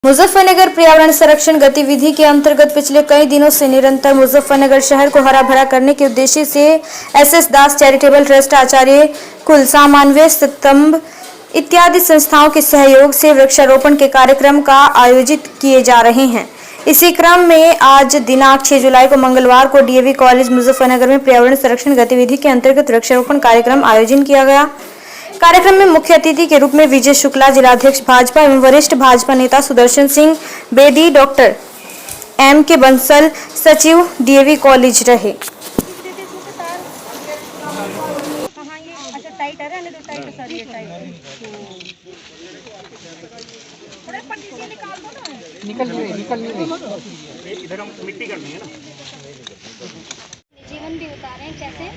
मुजफ्फरनगर पर्यावरण संरक्षण गतिविधि के अंतर्गत पिछले कई दिनों से निरंतर मुजफ्फरनगर शहर को हरा भरा करने के उद्देश्य से एस दास चैरिटेबल ट्रस्ट, आचार्य कुल, सामान्वय स्तंभ इत्यादि संस्थाओं के सहयोग से वृक्षारोपण के कार्यक्रम का आयोजित किए जा रहे हैं। इसी क्रम में आज दिनांक 6 जुलाई को मंगलवार को डीएवी कॉलेज मुजफ्फरनगर में पर्यावरण संरक्षण गतिविधि के अंतर्गत वृक्षारोपण कार्यक्रम आयोजन किया गया। कार्यक्रम में मुख्य अतिथि के रूप में विजय शुक्ला, जिलाध्यक्ष भाजपा एवं वरिष्ठ भाजपा नेता सुदर्शन सिंह बेदी, डॉक्टर M.K. बंसल, सचिव डीएवी कॉलेज रहे। इधर हम मिट्टी करनी है ना। जीवन भी उतारें कैसे?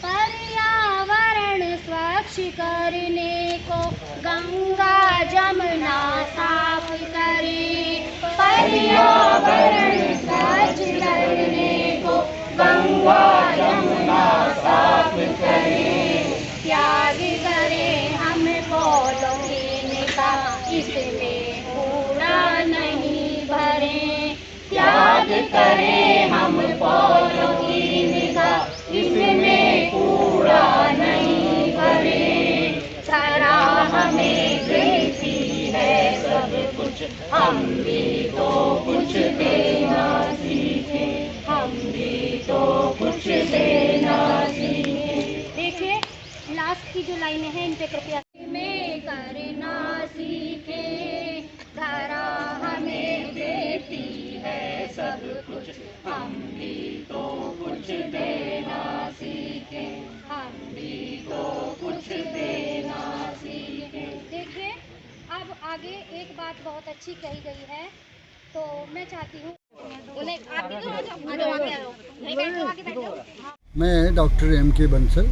पर्यावरण स्वच्छ करने को गंगा जमुना साफ करें। पर्यावरण स्वच्छ करने को गंगा जमुना साफ करें। त्याग करें हम पॉलीथीन का, इसमें कूड़ा नहीं भरें। त्याग करें हम पॉलीथीन का, इसमें कूड़ा नहीं भरें। सारा हमें देती है सब कुछ, हम भी तो कुछ देना सीखें। हम भी तो कुछ देना सीखें। देखिए लास्ट की जो लाइनें हैं इन पे कृपया में करना सीखें। धरा हमें देती है सब कुछ, हम भी तो कुछ देना सीखें। हम भी तो कुछ देना सीखें। देखिए अब आगे एक बात बहुत अच्छी कही गई है, तो मैं चाहती हूँ उन्हें मैं doctor M.K. Bansal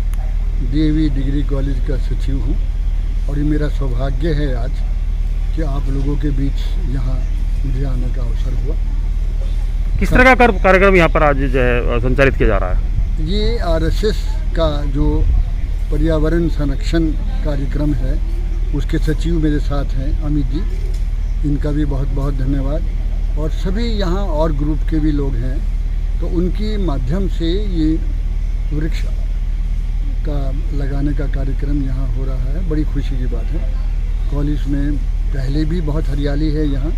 DAV degree college का सचिव हूँ और ये मेरा सौभाग्य है आज कि आप लोगों के बीच यहाँ मुझे आने का अवसर हुआ। किस तरह का कार्यक्रम यहाँ पर आज जो है संचालित किया जा रहा है? ये RSS का जो पर्यावरण संरक्षण कार्यक्रम है उसके सचिव मेरे साथ हैं अमित जी, इनका भी बहुत बहुत धन्यवाद। और सभी यहाँ और ग्रुप के भी लोग हैं, तो उनके माध्यम से ये वृक्ष का लगाने का कार्यक्रम यहाँ हो रहा है। बड़ी खुशी की बात है। कॉलेज में पहले भी बहुत हरियाली है यहाँ,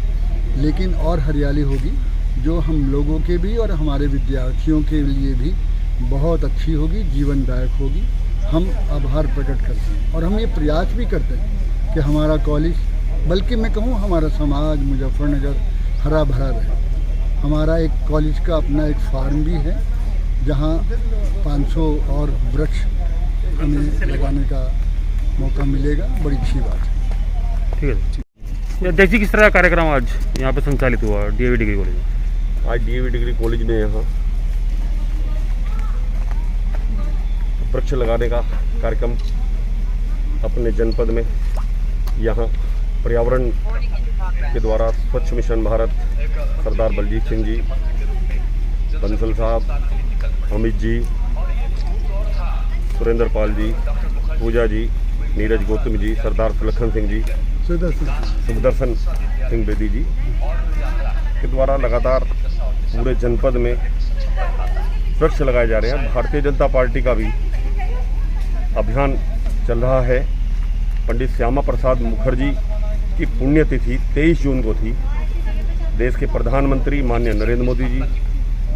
लेकिन और हरियाली होगी जो हम लोगों के भी और हमारे विद्यार्थियों के लिए भी बहुत अच्छी होगी, जीवनदायक होगी। हम आभार प्रकट करते हैं और हम ये प्रयास भी करते हैं कि हमारा कॉलेज, बल्कि मैं कहूँ हमारा समाज मुजफ्फरनगर हरा भरा रहे। हमारा एक कॉलेज का अपना एक फार्म भी है जहाँ 500 और वृक्ष हमें लगाने का मौका मिलेगा। बड़ी अच्छी बात है। ठीक है। देखिए किस तरह का कार्यक्रम आज यहाँ पर संचालित हुआ डीएवी डिग्री कॉलेज में। आज डीएवी डिग्री कॉलेज में यहाँ वृक्ष लगाने का कार्यक्रम अपने जनपद में, यहाँ पर्यावरण के द्वारा स्वच्छ मिशन भारत सरदार बलजीत सिंह जी, बंसल साहब, अमित जी, सुरेंद्र पाल जी, पूजा जी, नीरज गौतम जी, सरदार सुलक्षण सिंह जी, सुदर्शन सिंह बेदी जी के द्वारा लगातार पूरे जनपद में वृक्ष लगाए जा रहे हैं। भारतीय जनता पार्टी का भी अभियान चल रहा है। पंडित श्यामा प्रसाद मुखर्जी की पुण्यतिथि 23 जून को थी। देश के प्रधानमंत्री माननीय नरेंद्र मोदी जी,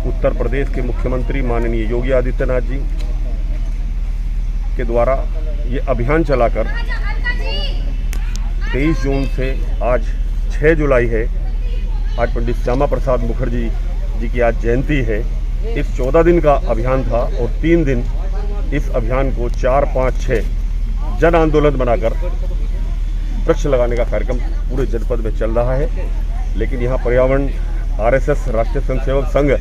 उत्तर प्रदेश के मुख्यमंत्री माननीय योगी आदित्यनाथ जी के द्वारा ये अभियान चलाकर 23 जून से आज 6 जुलाई है। आज पंडित श्यामा प्रसाद मुखर्जी जी की आज जयंती है। इस 14 दिन का अभियान था और 3 दिन इस अभियान को 4, 5, 6 जन आंदोलन बनाकर वृक्ष लगाने का कार्यक्रम पूरे जनपद में चल रहा है। लेकिन यहाँ पर्यावरण RSS राष्ट्रीय स्वयंसेवक संघ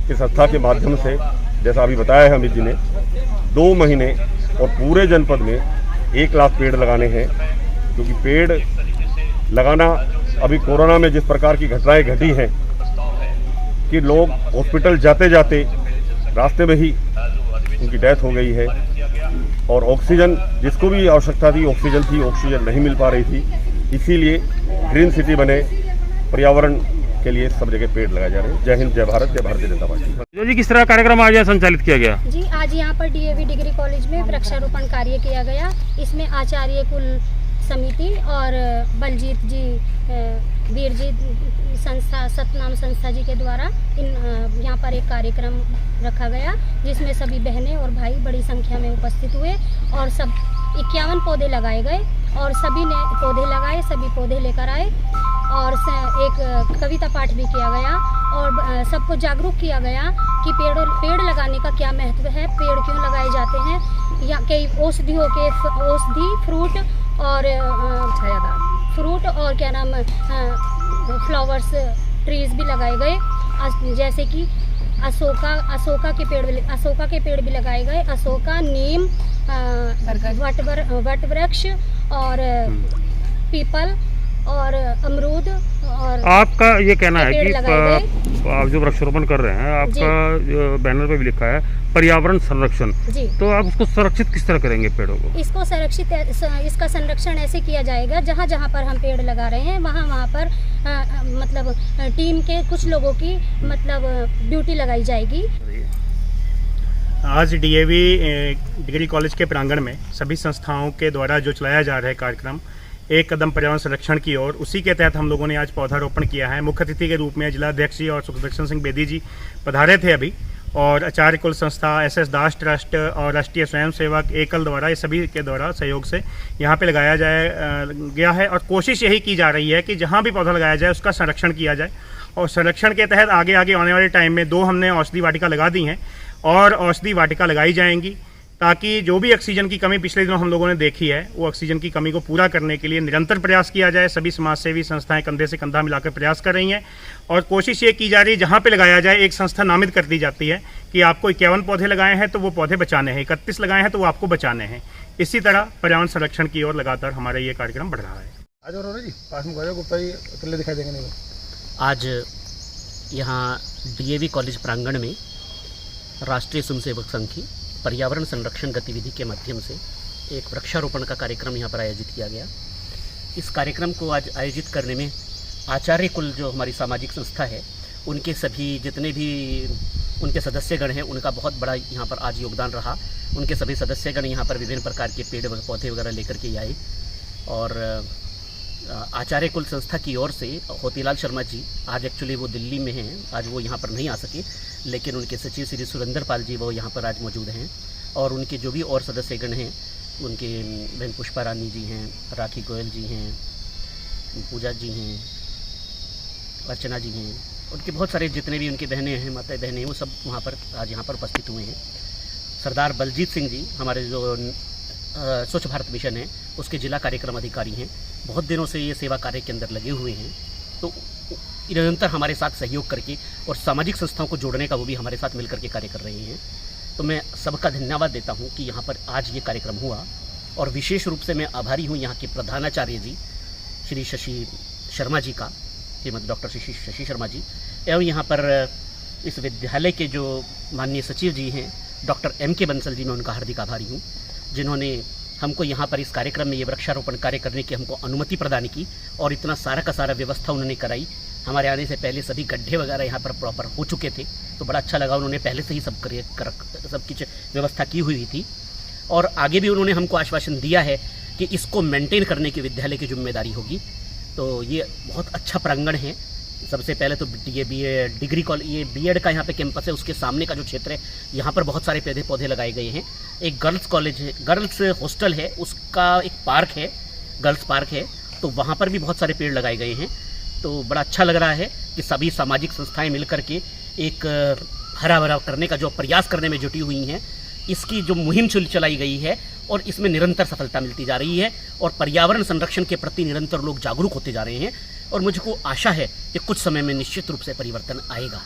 की संस्था के माध्यम से, जैसा अभी बताया है अमित जी ने, 2 महीने और पूरे जनपद में 1 लाख पेड़ लगाने हैं। क्योंकि पेड़ लगाना अभी कोरोना में जिस प्रकार की घटनाएं घटी हैं कि लोग हॉस्पिटल जाते जाते रास्ते में ही उनकी डेथ हो गई है और ऑक्सीजन जिसको भी आवश्यकता थी ऑक्सीजन नहीं मिल पा रही थी। इसीलिए ग्रीन सिटी बने, पर्यावरण के लिए सब जगह पेड़ लगाए जा रहे हैं। जय हिंद, जय भारत, जय भारतीय जनता पार्टी। जी किस तरह का कार्यक्रम आज यहाँ संचालित किया गया? जी आज यहाँ पर डीएवी डिग्री कॉलेज में वृक्षारोपण कार्य किया गया। इसमें आचार्य कुल समिति और बलजीत जी, वीर जी संस्था, सतनाम संस्था जी के द्वारा यहाँ पर एक कार्यक्रम रखा गया, जिसमें सभी बहनें और भाई बड़ी संख्या में उपस्थित हुए और सब 51 पौधे लगाए गए और सभी ने पौधे लगाए, सभी पौधे लेकर आए और एक कविता पाठ भी किया गया और सबको जागरूक किया गया कि पेड़ लगाने का क्या महत्व है, पेड़ क्यों लगाए जाते हैं। या कई औषधि फ्रूट और फ्रूट और क्या नाम फ्लावर्स ट्रीज भी लगाए गए, जैसे कि अशोका के पेड़ भी लगाए गए। अशोका, नीम, वट वृक्ष और पीपल और अमरूद। और आपका ये कहना है कि आप जो वृक्षारोपण कर रहे हैं, आपका बैनर पे भी लिखा है पर्यावरण संरक्षण, तो आप उसको संरक्षित किस तरह करेंगे पेड़ों को? इसका संरक्षण ऐसे किया जाएगा, जहाँ जहाँ पर हम पेड़ लगा रहे हैं वहाँ पर मतलब टीम के कुछ लोगों की मतलब ड्यूटी लगाई जाएगी। आज डीएवी डिग्री कॉलेज के प्रांगण में सभी संस्थाओं के द्वारा जो चलाया जा रहा है कार्यक्रम एक कदम पर्यावरण संरक्षण की ओर, उसी के तहत हम लोगों ने आज पौधारोपण किया है। मुख्य अतिथि के रूप में जिलाध्यक्ष जी और सुखदर्शन सिंह बेदी जी पधारे थे अभी, और आचार्य कुल संस्था, एसएस दास ट्रस्ट और राष्ट्रीय स्वयंसेवक एकल द्वारा, ये सभी के द्वारा सहयोग से यहाँ पे लगाया गया है। और कोशिश यही की जा रही है कि जहाँ भी पौधा लगाया जाए उसका संरक्षण किया जाए, और संरक्षण के तहत आगे आने वाले टाइम में 2 हमने औषधि वाटिका लगा दी हैं और औषधि वाटिका लगाई जाएंगी, ताकि जो भी ऑक्सीजन की कमी पिछले दिनों हम लोगों ने देखी है, वो ऑक्सीजन की कमी को पूरा करने के लिए निरंतर प्रयास किया जाए। सभी समाजसेवी संस्थाएं कंधे से कंधा मिलाकर प्रयास कर रही हैं और कोशिश ये की जा रही है जहाँ पे लगाया जाए एक संस्था नामित कर दी जाती है कि आपको 51 पौधे लगाए हैं तो वो पौधे बचाने हैं, 31 लगाए हैं तो वो आपको बचाने हैं। इसी तरह पर्यावरण संरक्षण की ओर लगातार हमारा ये कार्यक्रम बढ़ रहा है। आज और जी पास में गुप्ता जी अकेले दिखाई देंगे नहीं। आज यहाँ डीएवी कॉलेज प्रांगण में राष्ट्रीय स्वयंसेवक संघ की पर्यावरण संरक्षण गतिविधि के माध्यम से एक वृक्षारोपण का कार्यक्रम यहाँ पर आयोजित किया गया। इस कार्यक्रम को आज आयोजित करने में आचार्य कुल जो हमारी सामाजिक संस्था है, उनके सभी जितने भी उनके सदस्यगण हैं, उनका बहुत बड़ा यहाँ पर आज योगदान रहा। उनके सभी सदस्यगण यहाँ पर विभिन्न प्रकार के पेड़ पौधे वगैरह लेकर के आए और आचार्य कुल संस्था की ओर से होतीलाल शर्मा जी, आज एक्चुअली वो दिल्ली में हैं, आज वो यहाँ पर नहीं आ सके, लेकिन उनके सचिव श्री सुरेंद्र पाल जी वो यहाँ पर आज मौजूद हैं, और उनके जो भी और सदस्यगण हैं, उनके बहन पुष्पा रानी जी हैं, राखी गोयल जी हैं, पूजा जी हैं, अर्चना जी हैं, उनके बहुत सारे जितने भी उनकी बहनें हैं, माताएं बहनें हैं, वो सब वहाँ पर आज यहाँ पर उपस्थित हुए हैं। सरदार बलजीत सिंह जी हमारे जो स्वच्छ भारत मिशन है उसके जिला कार्यक्रम अधिकारी हैं, बहुत दिनों से ये सेवा कार्य के अंदर लगे हुए हैं, तो निरंतर हमारे साथ सहयोग करके और सामाजिक संस्थाओं को जोड़ने का वो भी हमारे साथ मिलकर के कार्य कर रहे हैं। तो मैं सबका धन्यवाद देता हूँ कि यहाँ पर आज ये कार्यक्रम हुआ, और विशेष रूप से मैं आभारी हूँ यहाँ के प्रधानाचार्य जी श्री शशि शर्मा जी का, श्रीमद डॉक्टर शशि शर्मा जी, एवं यहाँ पर इस विद्यालय के जो माननीय सचिव जी हैं डॉक्टर M.K. बंसल जी, मैं उनका हार्दिक आभारी हूँ, जिन्होंने हमको यहाँ पर इस कार्यक्रम में ये वृक्षारोपण कार्य करने की हमको अनुमति प्रदान की और इतना सारा का सारा व्यवस्था उन्होंने कराई। हमारे आने से पहले सभी गड्ढे वगैरह यहाँ पर प्रॉपर हो चुके थे, तो बड़ा अच्छा लगा, उन्होंने पहले से ही सब कुछ व्यवस्था की हुई थी, और आगे भी उन्होंने हमको आश्वासन दिया है कि इसको मेंटेन करने की विद्यालय की जिम्मेदारी होगी। तो ये बहुत अच्छा प्रांगण है। सबसे पहले तो ये डिग्री कॉलेज, ये बीएड का यहाँ पे कैंपस है, उसके सामने का जो क्षेत्र है यहाँ पर बहुत सारे पौधे लगाए गए हैं। एक गर्ल्स कॉलेज है, गर्ल्स हॉस्टल है, उसका एक पार्क है, गर्ल्स पार्क है, तो वहाँ पर भी बहुत सारे पेड़ लगाए गए हैं। तो बड़ा अच्छा लग रहा है कि सभी सामाजिक संस्थाएं मिलकर के एक हरा भरा करने का जो प्रयास करने में जुटी हुई हैं, इसकी जो मुहिम चलाई गई है और इसमें निरंतर सफलता मिलती जा रही है, और पर्यावरण संरक्षण के प्रति निरंतर लोग जागरूक होते जा रहे हैं, और मुझको आशा है कि कुछ समय में निश्चित रूप से परिवर्तन आएगा।